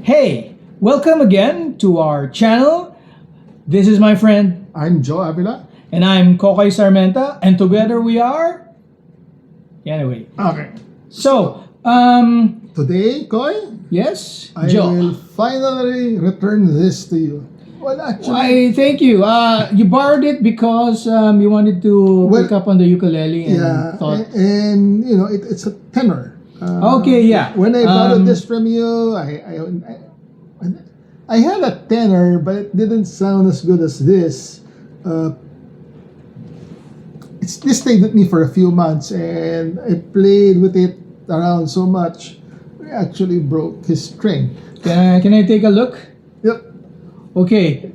Hey, welcome again to our channel. This is my friend, I'm Joe Avila. and I'm Cocoy Sarmenta, and together we are. Anyway, Okay. so Today, Koy, yes, I Joe. will finally return this to you. Well, actually, I thank you. You borrowed it because you wanted to Well, pick up on the ukulele and yeah, thought. and you know, it's a tenor. Okay, yeah. When I borrowed this from you, I had a tenor, but it didn't sound as good as this. This stayed with me for a few months, and I played with it around so much, I actually broke his string. Can I take a look? Yep. Okay.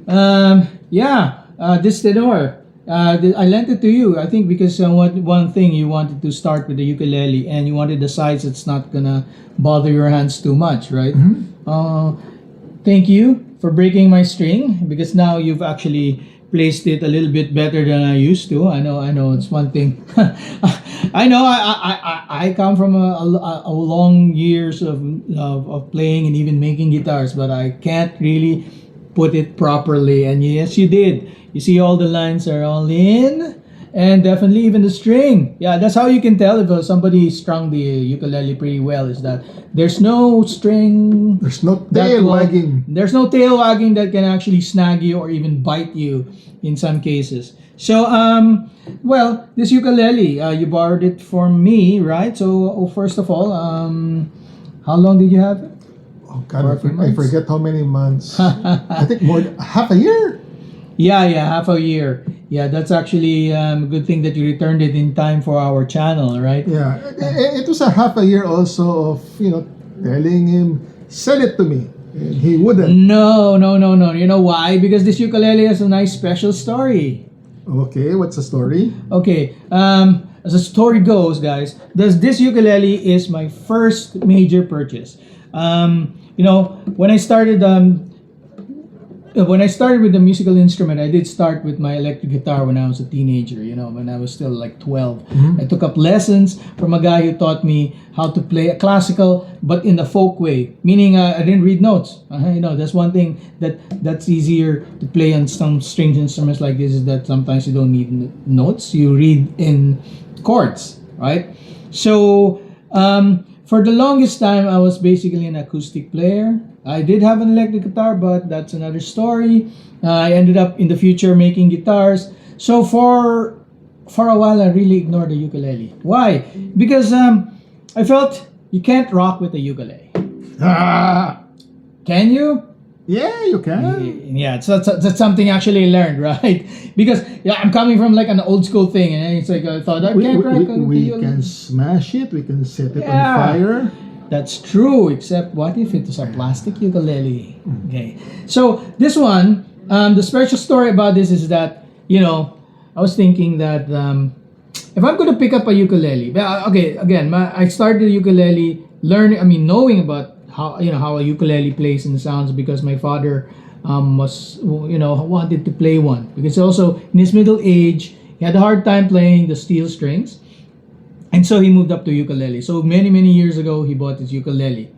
This tenor. I lent it to you. I think because one thing you wanted to start with the ukulele, and you wanted the size that's not gonna bother your hands too much, right? Thank you for breaking my string, because now you've actually placed it a little bit better than I used to. I know. It's one thing. I know. I come from a long years of playing and even making guitars, but I can't really put it properly. And yes, you did. You see, all the lines are all in, and definitely even the string. Yeah, that's how you can tell if somebody strung the ukulele pretty well. Is that there's no string. There's no tail wagging. There's no tail wagging that can actually snag you or even bite you in some cases. So, well, this ukulele, you borrowed it from me, right? So, first of all, how long did you have it? Oh God, I forget how many months. I think more half a year. Yeah, half a year. Yeah, that's actually a good thing that you returned it in time for our channel, right? Yeah, it was a half a year also of telling him sell it to me, and he wouldn't. No. You know why? Because this ukulele has a nice special story. Okay, what's the story? Okay, as the story goes, guys, this ukulele is my first major purchase. When I started with the musical instrument, I did start with my electric guitar when I was a teenager, when I was still like 12. I took up lessons from a guy who taught me how to play a classical, but in the folk way, meaning I didn't read notes. That's one thing that's easier to play on some stringed instruments like this, is that sometimes you don't need notes. You read in chords, right? So, for the longest time, I was basically an acoustic player. I did have an electric guitar, but that's another story. I ended up in the future making guitars. So for a while, I really ignored the ukulele. Why? Because I felt you can't rock with the ukulele. Can you? Yeah, you can. Yeah, so that's something I actually learned, right? Because I'm coming from like an old school thing, and it's like I thought I can't rock on the We ukulele. can smash it. We can set it on Yeah. fire. That's true, except what if it was a plastic ukulele? Okay, so this one, the special story about this is that, I was thinking that if I'm going to pick up a ukulele, okay, again, I started the ukulele knowing about how a ukulele plays and sounds, because my father wanted to play one, because also in his middle age, he had a hard time playing the steel strings. And so he moved up to ukulele. So many years ago, he bought his ukulele.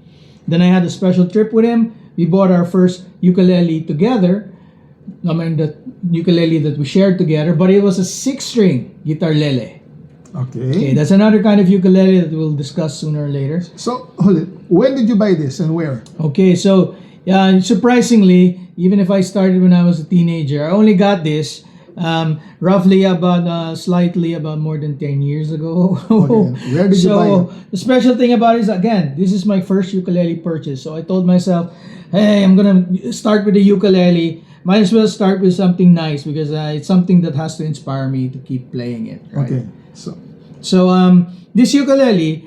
Then I had a special trip with him. We bought our first ukulele together. The ukulele that we shared together, but it was a 6-string guitar lele. Okay, that's another kind of ukulele that we'll discuss sooner or later. So, hold it. When did you buy this and where? Okay, so surprisingly, even if I started when I was a teenager, I only got this roughly slightly about more than 10 years ago. Okay. Where did you buy it? The special thing about it is, again, this is my first ukulele purchase. So I told myself, hey, I'm gonna start with the ukulele. Might as well start with something nice, because it's something that has to inspire me to keep playing it, right? Okay, So this ukulele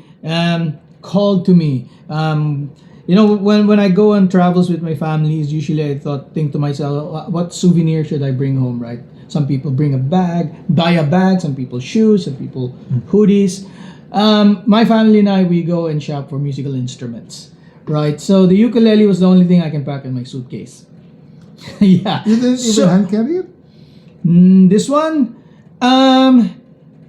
called to me. When I go on travels with my families, usually I think to myself, what souvenir should I bring home, right? Some people buy a bag, some people shoes, some people hoodies. My family and I, we go and shop for musical instruments, right? So the ukulele was the only thing I can pack in my suitcase. Yeah. You didn't even hand carry it? This one,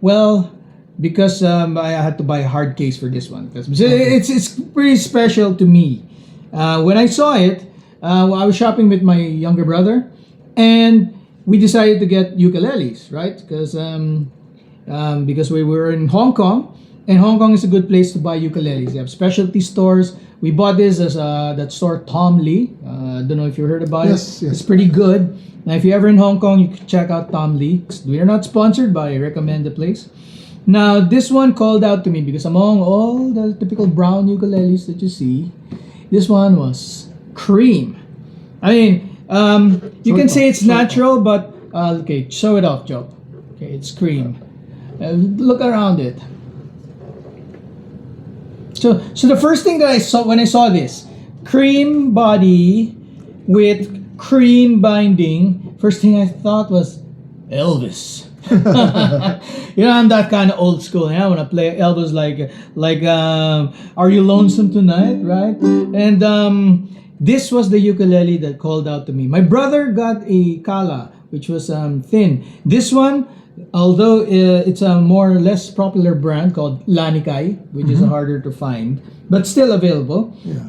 well, because I had to buy a hard case for this one, because it's pretty special to me. When I saw it, I was shopping with my younger brother, and we decided to get ukuleles, right? Because we were in Hong Kong, and Hong Kong is a good place to buy ukuleles. They have specialty stores. We bought this as that store Tom Lee. I don't know if you heard about Yes, it. yes. It's pretty good. Now, if you're ever in Hong Kong, you can check out Tom Lee. We are not sponsored, but I recommend the place. Now, this one called out to me because among all the typical brown ukuleles that you see, this one was cream. I mean, you can say it's natural, but okay, show it off, Joe. Okay, it's cream. Look around it. So the first thing that I saw when I saw this, cream body with cream binding, first thing I thought was Elvis. You know, I'm that kind of old school. I want to play Elvis like Are You Lonesome Tonight, right? And this was the ukulele that called out to me. My brother got a Kala, which was thin. This one, although it's a more or less popular brand called LANIKAI, which is harder to find, but still available. Yeah.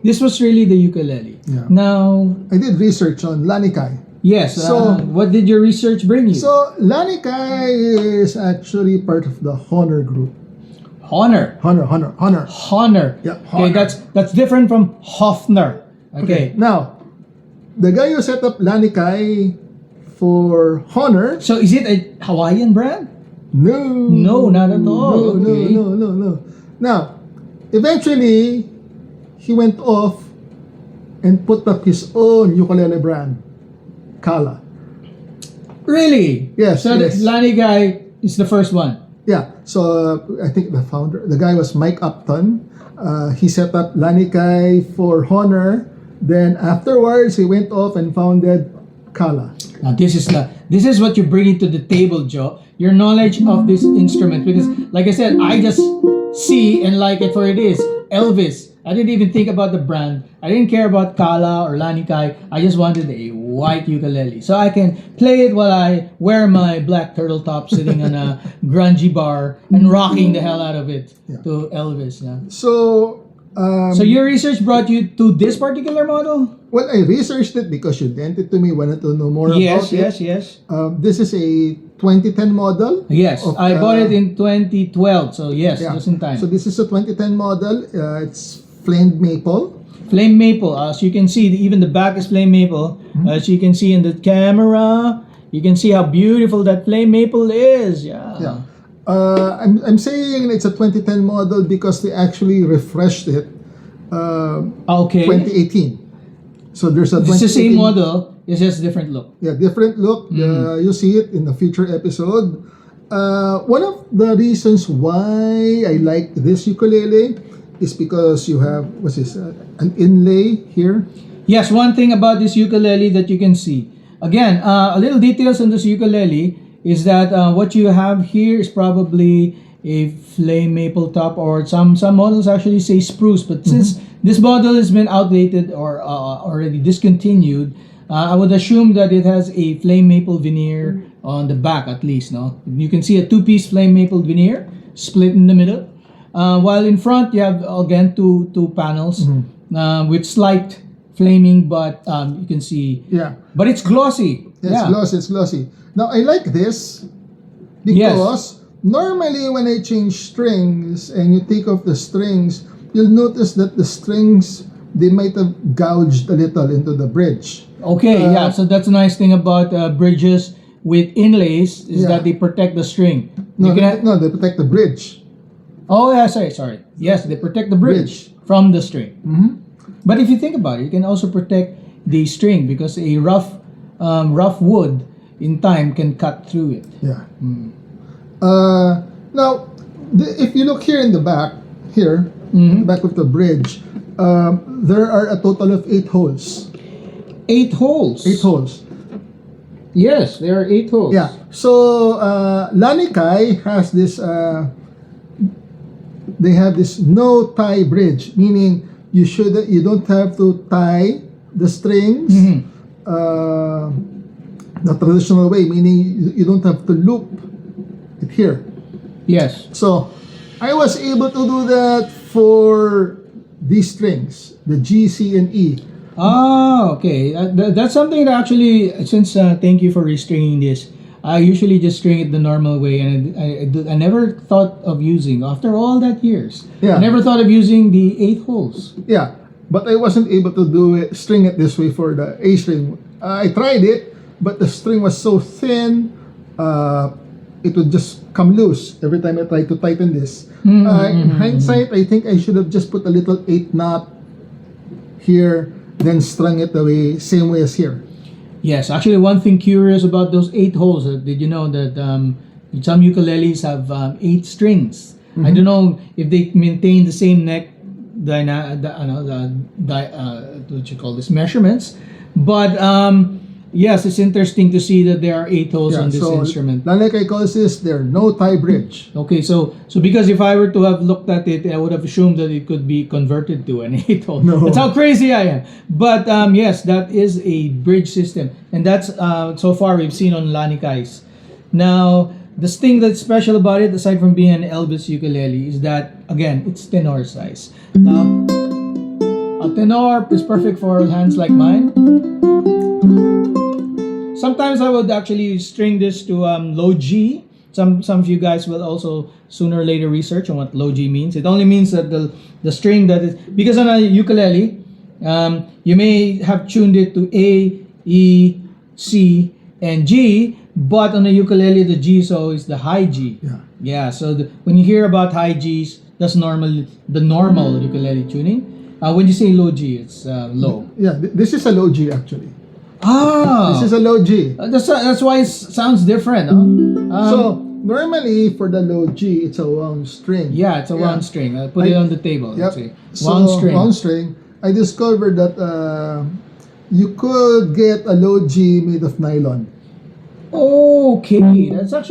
This was really the ukulele. Yeah. Now, I did research on LANIKAI. yes. So- What did your research bring you? So LANIKAI is actually part of the Honor group. Honor. Honor. Yeah, Okay, Honor. that's different from Hofner. Okay. Now, the guy who set up LANIKAI for Honor, So is it a Hawaiian brand? no. No, not at all. Okay. No. Now, eventually, he went off and put up his own ukulele brand, Kala. Really? Yes, So yes. the LANIKAI is the first one. Yeah, so I think the guy was Mike Upton. He set up LANIKAI for Honor. Then afterwards, he went off and founded Kala. Now this is what you bring to the table, Joe. Your knowledge of this instrument, because like I said, I just see and like it for it is Elvis. I didn't even think about the brand. I didn't care about Kala or LANIKAI. I just wanted a white ukulele so I can play it while I wear my black turtle top, sitting on a grungy bar and rocking the hell out of it to Elvis. Yeah. So, So your research brought you to this particular model? well, I researched it because you lent it to me, wanted to know more Yes, about it. yes. This is a 2010 model. Yes, of, I bought it in 2012, so yes, Yeah. just in time. So this is a 2010 model. It's flamed maple. Flame maple, as you can see, even the back is flame maple. As you can see in the camera, you can see how beautiful that flame maple is. Yeah. I'm saying it's a 2010 model because they actually refreshed it Okay. 2018. So there's a It's the same 2018 model, it's just different look. Yeah, different look. You'll see it in the future episode. One of the reasons why I like this ukulele is because you have, what's this, an inlay here. Yes, one thing about this ukulele that you can see. Again, a little details on this ukulele is that what you have here is probably a flame maple top, or some models actually say spruce, but since this model has been outdated or already discontinued, I would assume that it has a flame maple veneer on the back at least. No, you can see a two-piece flame maple veneer split in the middle, while in front you have again two panels with slight flaming, but you can see, Yeah, but it's glossy. it's glossy. Now I like this because normally when I change strings and you take off the strings, you'll notice that the strings, they might have gouged a little into the bridge. Okay, so that's a nice thing about bridges with inlays is that they protect the string. No, You can no, they protect the bridge. Oh yeah, sorry. Yes, they protect the bridge from the string. But if you think about it, you can also protect the string because a rough wood in time can cut through it. Yeah. Now, if you look here in the back, here, the back of the bridge, there are a total of 8 holes. 8 holes. 8 holes. Yes, there are 8 holes. Yeah. So, LANIKAI has this, they have this no tie bridge, meaning you don't have to tie the strings the traditional way, meaning you don't have to loop it here. Yes. So I was able to do that for these strings, the G, C, and E. Ah, okay. That's something that actually, since thank you for restringing this. I usually just string it the normal way, and I never thought of using after all that years. Yeah. I never thought of using the 8 holes. Yeah, but I wasn't able to do it, string it this way for the A string. I tried it, but the string was so thin, it would just come loose every time I tried to tighten this. In hindsight, I think I should have just put a little 8 knot here, then strung it the way, same way as here. Yes, actually, one thing curious about those 8 holes, did you know that some ukuleles have 8 strings? I don't know if they maintain the same neck, what you call this, measurements, but yes, it's interesting to see that there are 8 holes on this instrument. LANIKAI calls this their no tie bridge. Okay, so because if I were to have looked at it, I would have assumed that it could be converted to an 8 hole. No. That's how crazy I am. But yes, that is a bridge system, and that's so far we've seen on LANIKAIs. Now, the thing that's special about it, aside from being an Elvis ukulele, is that again it's tenor size. Now, a tenor is perfect for hands like mine. Sometimes I would actually string this to low G. Some of you guys will also sooner or later research on what low G means. It only means that the string that is, because on a ukulele, you may have tuned it to A, E, C, and G, but on a ukulele the G so is the high G. Yeah. So when you hear about high Gs, that's the normal ukulele tuning. When you say low G, it's low. Yeah, this is a low G actually. Ah, This is a low G. that's why it sounds different. Huh? So normally for the low G, it's a wound string. Yeah, it's a wound string. I'll put it on the table. Yep. Let's see. So Wound string. wound string. I discovered that you could get a low G made of nylon. Okay, that's that's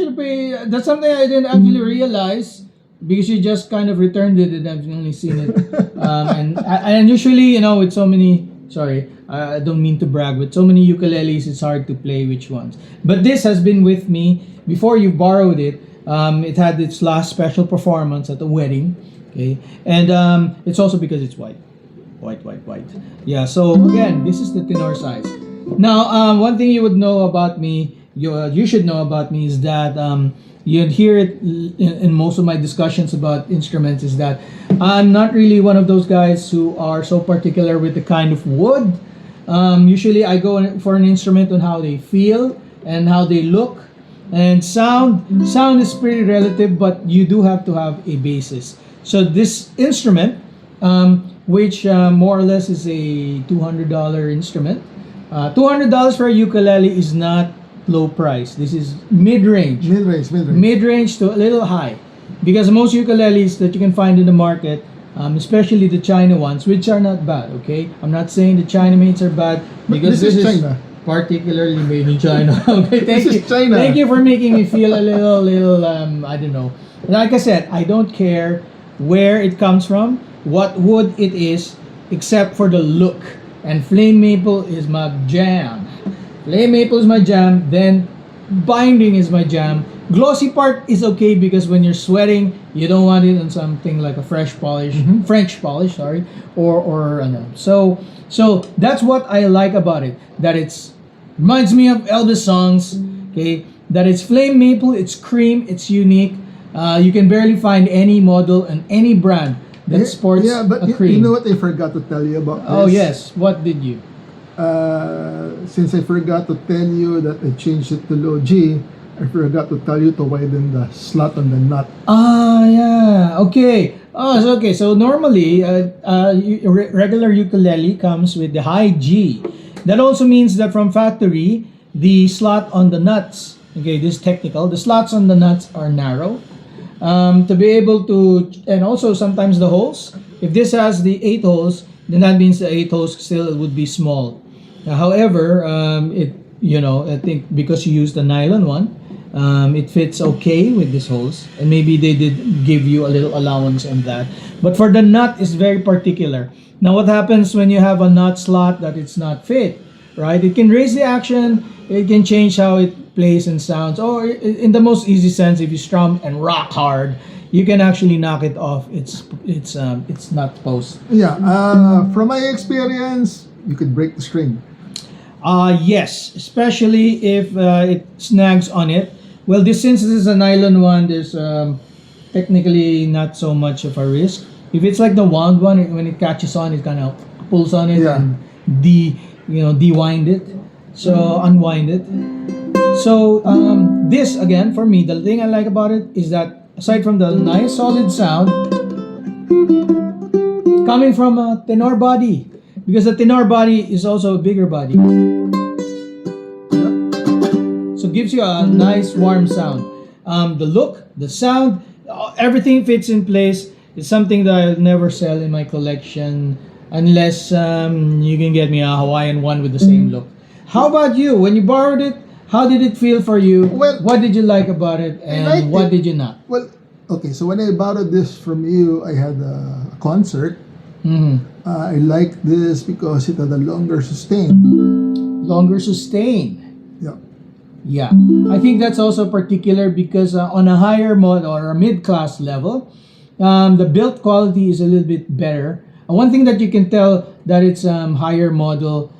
something I didn't actually realize because you just kind of returned it and I've only seen it. And usually, with so many. Sorry, I don't mean to brag, but so many ukuleles, it's hard to play which ones. But this has been with me before you borrowed it. It had its last special performance at a wedding. Okay, and it's also because it's white. Yeah. So again, this is the tenor size. Now, one thing you would know about me, you should know about me is that you'd hear it in most of my discussions about instruments is that I'm not really one of those guys who are so particular with the kind of wood. Usually I go for an instrument on how they feel and how they look. And sound is pretty relative, but you do have to have a basis. So this instrument, which more or less is a $200 instrument, $200 for a ukulele is not low price. This is mid-range to a little high, because most ukuleles that you can find in the market, especially the China ones, which are not bad. Okay, I'm not saying the China mates are bad, because this is China, particularly made in China. Okay, thank you for making me feel a little I don't know. Like I said, I don't care where it comes from, what wood it is, except for the look. And flame maple is my jam. Flame maple is my jam. Then binding is my jam. Glossy part is okay because when you're sweating, you don't want it on something like a French polish, sorry, or no. So that's what I like about it. That it's reminds me of Elvis songs. Okay, that it's flame maple, it's cream, it's unique. You can barely find any model and any brand that sports but a cream. You know what I forgot to tell you about this? Oh yes, what did you? Since I forgot to tell you that I changed it to low G, I forgot to tell you to widen the slot on the nut. Ah, yeah. Okay. Oh, so okay. So normally, regular ukulele comes with the high G. That also means that from factory, the slot on the nuts. Okay, this is technical. The slots on the nuts are narrow. To be able to, and also sometimes the holes. If this has the 8 holes, then that means the 8 holes still would be small. However, I think because you use the nylon one, it fits okay with these holes, and maybe they did give you a little allowance on that. But for the nut is very particular. Now, what happens when you have a nut slot that it's not fit, right? It can raise the action, it can change how it plays and sounds. Or in the most easy sense, if you strum and rock hard, you can actually knock it off. It's not supposed. Yeah. From my experience, you could break the string. Yes, especially if it snags on it. Well, since this is a nylon one, there's technically not so much of a risk. If it's like the wound one, when it catches on, it kind of pulls on it Yeah. and dewind it. So unwind it. So this again for me, the thing I like about it is that aside from the nice solid sound coming from a tenor body, because the tenor body is also a bigger body, so it gives you a nice warm sound. The look, the sound, everything fits in place. It's something that I'll never sell in my collection unless you can get me a Hawaiian one with the same look. How about you? When you borrowed it, how did it feel for you? Well, what did you like about it, and what did you not? Well, okay, so when I borrowed this from you, I had a concert. I liked this because it had a longer sustain. Longer sustain. Yeah. Yeah, I think that's also particular because on a higher mod or a mid-class level, the build quality is a little bit better. One thing that you can tell that it's higher model,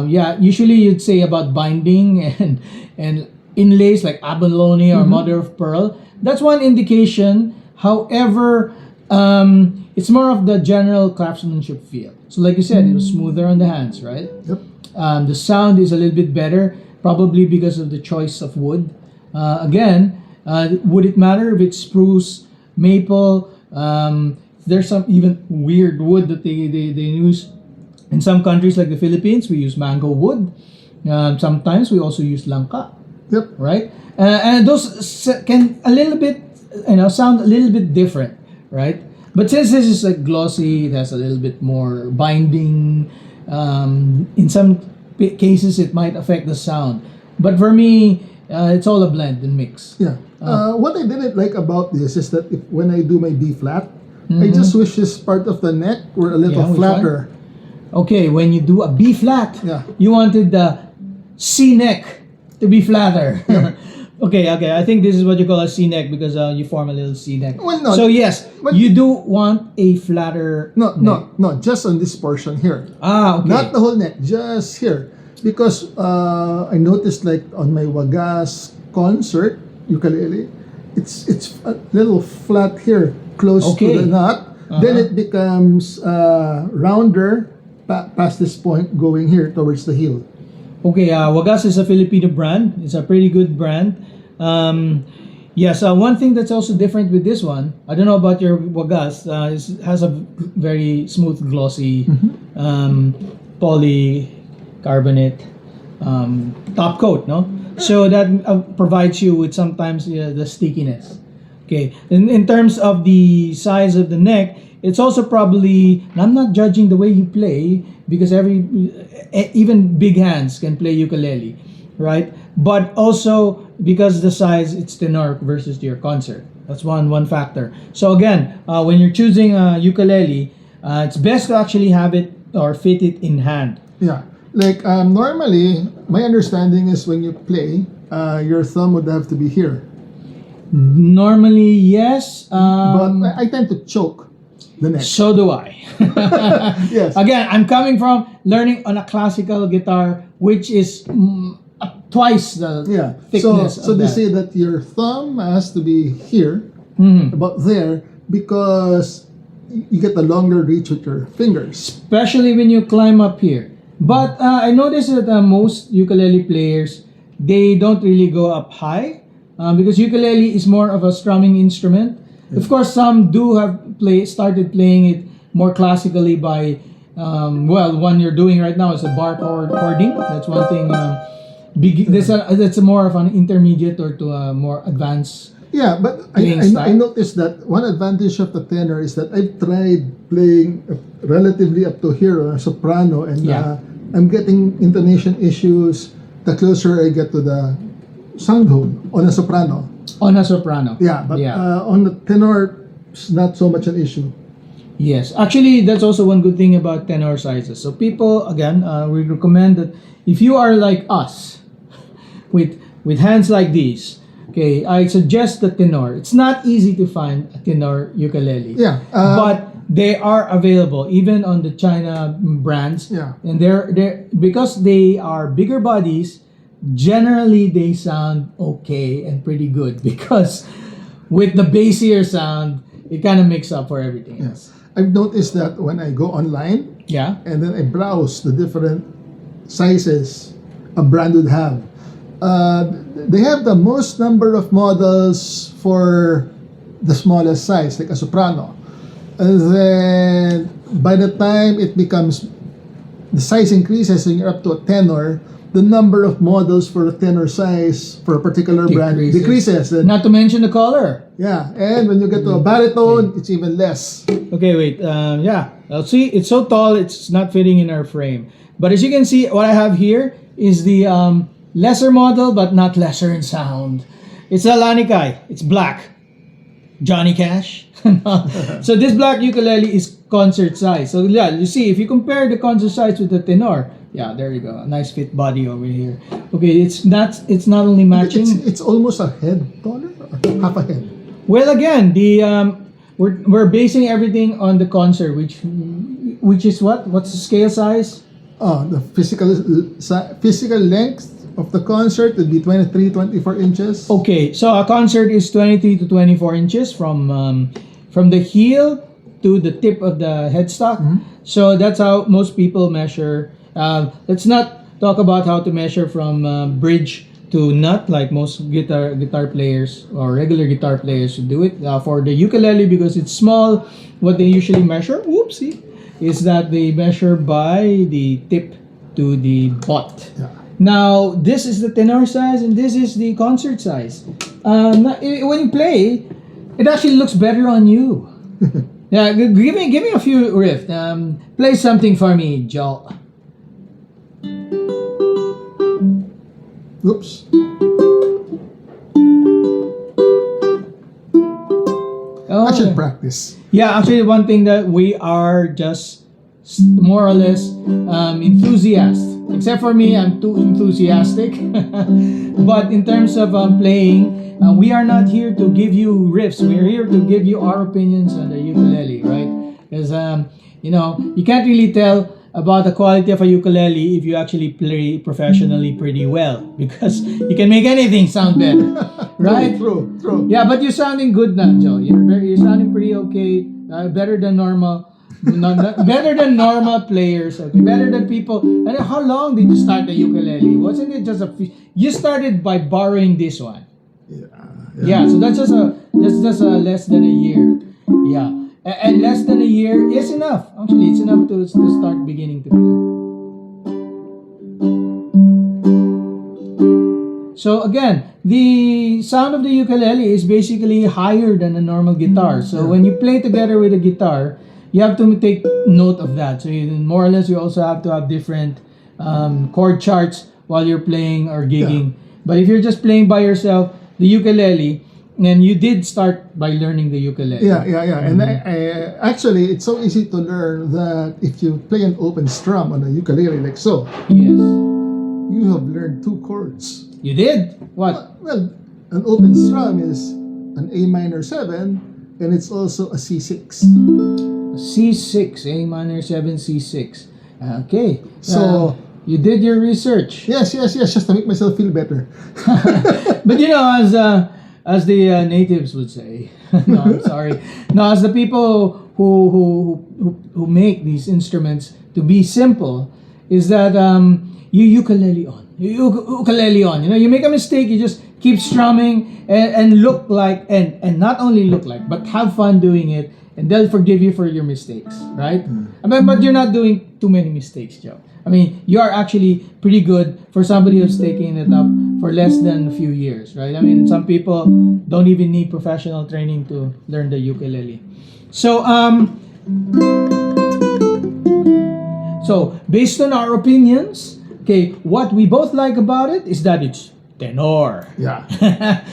usually you'd say about binding and inlays like abalone or mother of pearl. That's one indication. However, it's more of the general craftsmanship feel. So like you said, it was smoother on the hands, right? Yep. The sound is a little bit better, probably because of the choice of wood. Would it matter if it's spruce, maple? There's some even weird wood that they use. In some countries like the Philippines, we use mango wood. Sometimes we also use langka. Yep. Right? And those can a little bit, sound a little bit different, right? But since this is like glossy, it has a little bit more binding. In some cases, it might affect the sound. But for me, it's all a blend and mix. Yeah. What I didn't like about this is that when I do my B flat, I just wish this part of the neck were a little which flatter. Okay, when you do a B flat, Yeah. you wanted the C neck to be flatter. Okay, I think this is what you call a C neck because you form a little C neck. Well, no, so yes, but- you do want a flatter No, neck. no, just on this portion here. Okay. Not the whole neck, just here. Because I noticed like on my Wagas concert ukulele, it's a little flat here, close Okay. to the nut. Then it becomes rounder past this point, going here towards the heel. Okay, Wagas is a Filipino brand. It's a pretty good brand. Yes, one thing that's also different with this one, I don't know about your Wagas, it has a very smooth, glossy polycarbonate top coat, no? So that provides you with sometimes the stickiness. Okay, in terms of the size of the neck, it's also probably, and I'm not judging the way you play because even big hands can play ukulele, right? But also because the size, it's tenor versus your concert. That's one factor. So again, when you're choosing a ukulele, it's best to actually have it or fit it in hand. Yeah. Like normally, my understanding is when you play, your thumb would have to be here. Normally, yes. But I tend to choke the neck. So do I. Yes. Again, I'm coming from learning on a classical guitar, which is twice the Yeah. thickness. So of they that. say that your thumb has to be here, about there, because you get the longer reach with your fingers. Especially when you climb up here. But I noticed that most ukulele players, they don't really go up high because ukulele is more of a strumming instrument. Of course, some do have started playing it more classically by, one you're doing right now is a bar chording. That's one thing. That's more of an intermediate or to a more advanced. Yeah, but Playing I style? noticed that one advantage of the tenor is that I've tried playing relatively up to here on a soprano, and Yeah. I'm getting intonation issues the closer I get to the sound hole on a soprano. On a soprano. Yeah, but on the tenor, it's not so much an issue. Yes, actually, that's also one good thing about tenor sizes. So people, again, we recommend that if you are like us, with hands like these, okay, I suggest the Tenor. It's not easy to find a Tenor ukulele. Yeah. But they are available even on the China brands. Yeah. And they're because they are bigger bodies, generally they sound okay and pretty good because with the bassier sound, it kind of makes up for everything else. Yes. I've noticed that when I go online Yeah. and then I browse the different sizes a brand would have, they have the most number of models for the smallest size, like a soprano. And then by the time it becomes, the size increases and you're up to a tenor, the number of models for a tenor size for a particular brand decreases. And, Not to mention the color. yeah, and when you get to a baritone, it's even less. Okay, wait. Yeah. See, it's so tall, it's not fitting in our frame. But as you can see, what I have here is the lesser model, but not lesser in sound. It's a LANIKAI. It's black. Johnny Cash. So this black ukulele is concert size. So yeah, you see, if you compare the concert size with the Tenor, yeah, there you go. A nice fit body over here. Okay, it's not only matching. It's almost a head taller, or half a head. Well, again, the we're basing everything on the concert, which is what? What's the scale size? Oh, the physical length of the concert would be 23, 24 inches. Okay, so a concert is 23 to 24 inches from the heel to the tip of the headstock. So that's how most people measure. Let's not talk about how to measure from bridge to nut like most guitar players or regular guitar players should do it. For the ukulele, because it's small, what they usually measure, whoopsie, is that they measure by the tip to the butt. Yeah. Now, this is the tenor size and this is the concert size. When you play, it actually looks better on you. Yeah, give me a few riff. Play something for me, Joe. Oops. Oh. I should practice. Yeah, actually, one thing that we are just more or less enthusiasts. Except for me, I'm too enthusiastic. But in terms of playing, we are not here to give you riffs. We're here to give you our opinions on the ukulele, right? Because you can't really tell about the quality of a ukulele if you actually play professionally pretty well, because you can make anything sound better, right? True. Yeah, but you're sounding good now, Joe. You're sounding pretty okay. Better than normal. Better than normal players. Okay? Better than people. And how long did you start the ukulele? Wasn't it just you started by borrowing this one? Yeah. So that's just a less than a year. Yeah. And less than a year is enough. Actually, it's enough to start beginning to play. So again, the sound of the ukulele is basically higher than a normal guitar. So when you play together with a guitar, you have to take note of that. So more or less, you also have to have different chord charts while you're playing or gigging. But if you're just playing by yourself, the ukulele, and you did start by learning the ukulele. Yeah. And I actually, it's so easy to learn that if you play an open strum on a ukulele like so, Yes. you have learned 2 chords. You did? What? Well, an open strum is an A minor 7, and it's also a C6. C6, A minor 7, C6. Okay. So you did your research. yes, just to make myself feel better. But as the natives would say, no, I'm sorry. No, as the people who make these instruments to be simple, is that you ukulele on. Ukulele on. You make a mistake, you just keep strumming and look like, and not only look like, but have fun doing it, and they'll forgive you for your mistakes, right? But you're not doing too many mistakes, Joe. I mean, you are actually pretty good for somebody who's taking it up for less than a few years, right? I mean, some people don't even need professional training to learn the ukulele. So, based on our opinions, okay, what we both like about it is that it's tenor. Yeah.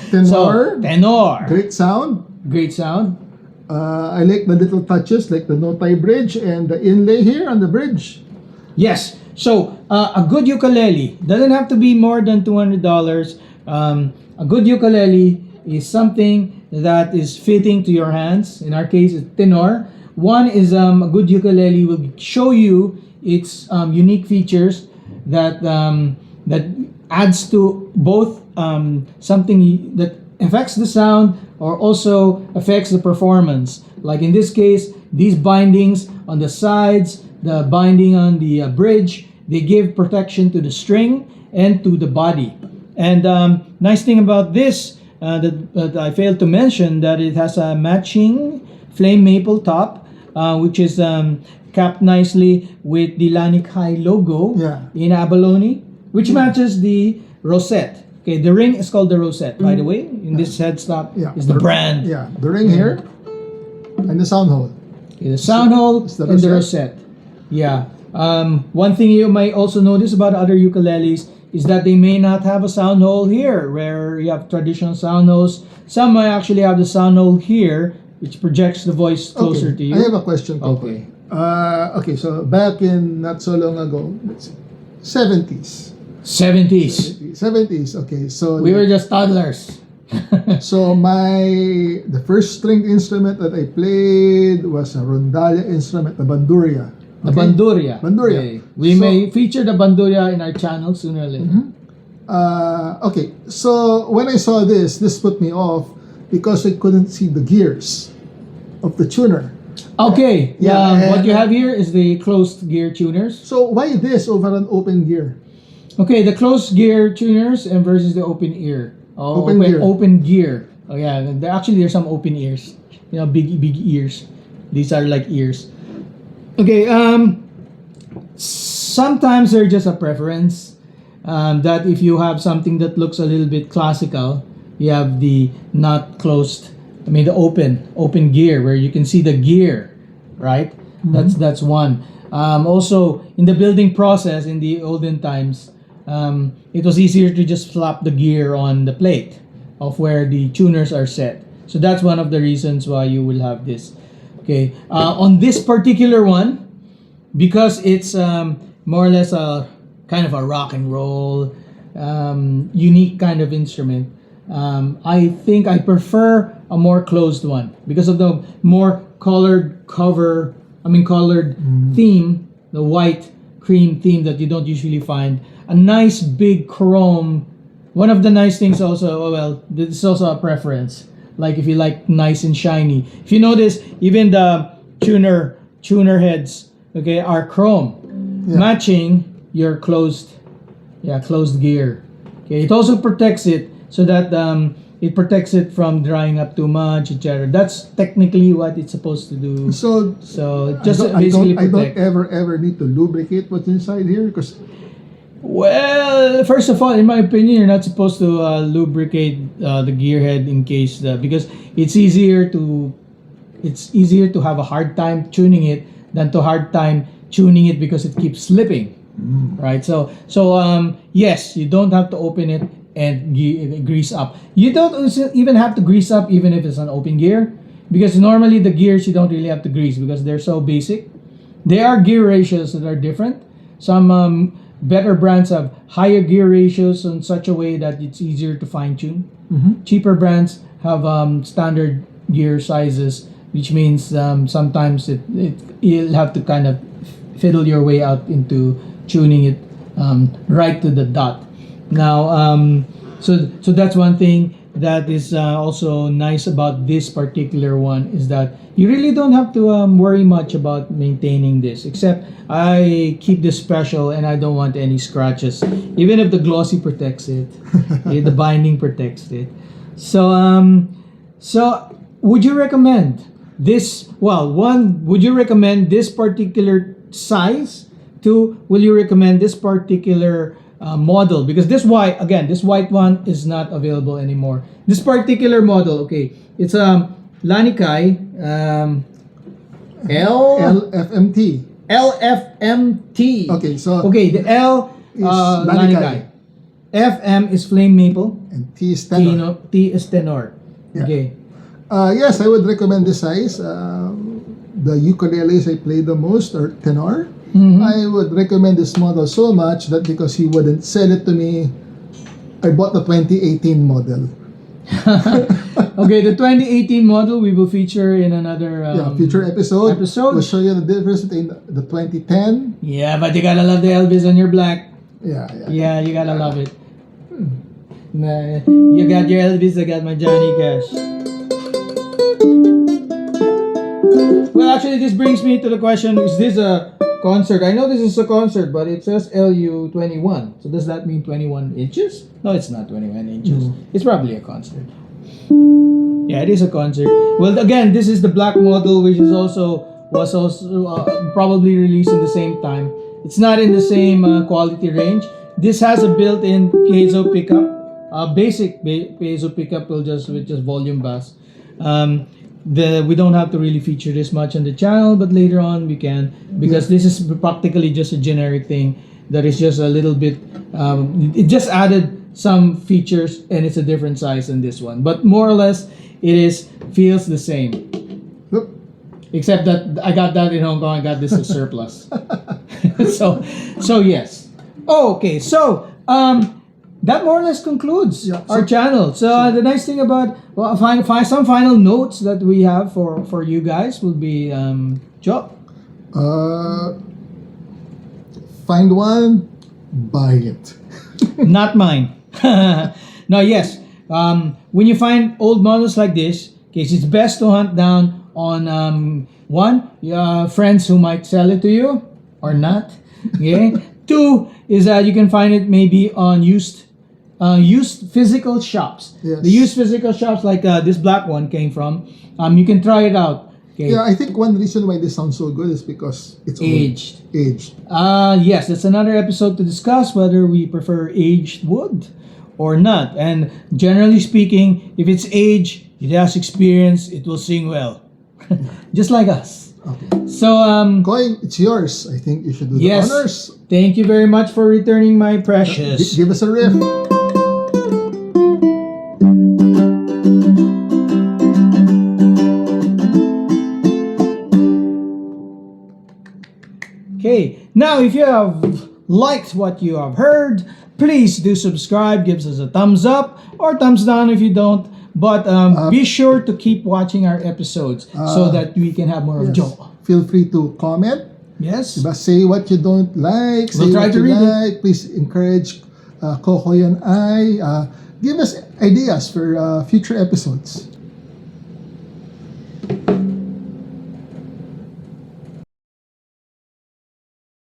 Tenor. Tenor. Great sound. Great sound. I like the little touches, like the no-tie bridge and the inlay here on the bridge. Yes. So, a good ukulele doesn't have to be more than $200. A good ukulele is something that is fitting to your hands. In our case, it's tenor. One is a good ukulele will show you its unique features that that adds to both something that affects the sound or also affects the performance. Like in this case, these bindings on the sides, the binding on the bridge, they give protection to the string and to the body. And nice thing about this that I failed to mention that it has a matching flame maple top, which is capped nicely with the LANIKAI logo in abalone, which matches the rosette. Okay, the ring is called the rosette, by the way. In this headstock is the brand. Yeah, the ring here and the sound hole. Okay, the sound hole and the rosette. Yeah. One thing you might also notice about other ukuleles is that they may not have a sound hole here, where you have traditional sound holes. Some might actually have the sound hole here, which projects the voice closer to you. I have a question. Okay. Okay, so back in not so long ago, let's say 70s. 70s. Okay, so We were just toddlers. so the first stringed instrument that I played was a rondalia instrument, the banduria. The banduria. Banduria. Okay. We may feature the banduria in our channel sooner or later. Okay, so when I saw this put me off because I couldn't see the gears of the tuner. Okay. Yeah, What you have here is the closed gear tuners. So why this over an open gear? Okay, the closed gear tuners and versus the open ear. Oh, open gear. Oh yeah, actually there's some open ears. You know, big ears. These are like ears. Okay, sometimes they're just a preference. That if you have something that looks a little bit classical, you have the not closed. The open gear where you can see the gear, right? That's one. Also, in the building process in the olden times, it was easier to just slap the gear on the plate of where the tuners are set. So that's one of the reasons why you will have this. Okay, on this particular one, because it's more or less a kind of a rock and roll, unique kind of instrument, I think I prefer a more closed one because of the more colored theme, the white cream theme that you don't usually find. A nice big chrome. One of the nice things also, this is also a preference. Like if you like nice and shiny. If you notice, even the tuner heads, okay, are chrome, matching your closed gear. Okay, it also protects it so that it protects it from drying up too much, etc. That's technically what it's supposed to do. So just I don't ever need to lubricate what's inside here because. Well, first of all, in my opinion, you're not supposed to lubricate the gear head in case because it's easier to have a hard time tuning it than to hard time tuning it because it keeps slipping, right? So yes, you don't have to open it and grease up. You don't even have to grease up even if it's an open gear because normally the gears you don't really have to grease because they're so basic. There are gear ratios that are different. Some better brands have higher gear ratios in such a way that it's easier to fine tune. Cheaper brands have standard gear sizes, which means sometimes you'll have to kind of fiddle your way out into tuning it right to the dot. Now, so that's one thing that is also nice about this particular one is that you really don't have to worry much about maintaining this, except I keep this special and I don't want any scratches, even if the glossy protects it, the binding protects it. So would you recommend this? Well, one, would you recommend this particular size? Two, will you recommend this particular model? Because this white one is not available anymore. This particular model, okay, it's LANIKAI LFM-T. LFM-T. Okay, the L is LANIKAI. FM is flame maple. And T is tenor. T is tenor. Yeah. Okay. Yes, I would recommend this size. The ukuleles I play the most are tenor. I would recommend this model so much that because he wouldn't sell it to me I bought the 2018 model. Okay, the 2018 model we will feature in another Future episode. episode. We'll show you the difference between the 2010. Yeah, but you gotta love the Elvis on your black. Yeah. Yeah, you gotta love it. Nah, you got your Elvis, I got my Johnny Cash. Well, actually, this brings me to the question: is this a concert? I know this is a concert, but it says LU 21. So does that mean 21 inches? No, it's not 21 inches. It's probably a concert. Yeah, it is a concert. Well, again, this is the black model, which is also probably released in the same time. It's not in the same quality range. This has a built-in piezo pickup. Basic piezo pickup with just volume bass. We don't have to really feature this much on the channel, but later on we can, because this is practically just a generic thing that is just a little bit. It just added some features, and it's a different size than this one, but more or less it feels the same. Yep. Except that I got that in Hong Kong. I got this as surplus. so yes. Oh, okay. So that more or less concludes our channel. So the nice thing about find some final notes that we have for you guys will be Joe. Find one, buy it. Not mine. No, yes. When you find old models like this, okay, it's best to hunt down on friends who might sell it to you or not. Okay. Two is that you can find it maybe on used physical shops. Yes. The used physical shops like this black one came from. You can try it out. Okay. Yeah, I think one reason why this sounds so good is because it's aged. Aged. Yes, that's another episode to discuss whether we prefer aged wood or not. And generally speaking, if it's aged, it has experience, it will sing well. Just like us. Okay. So Coy, it's yours. I think you should do the honors. Thank you very much for returning my precious. Give us a riff. Okay, now if you have liked what you have heard, please do subscribe, gives us a thumbs up or thumbs down if you don't. But be sure to keep watching our episodes so that we can have more of Joe. Feel free to comment. Yes. Diba, say what you don't like. We'll try to read it. Please encourage Cocoy and I. Give us ideas for future episodes.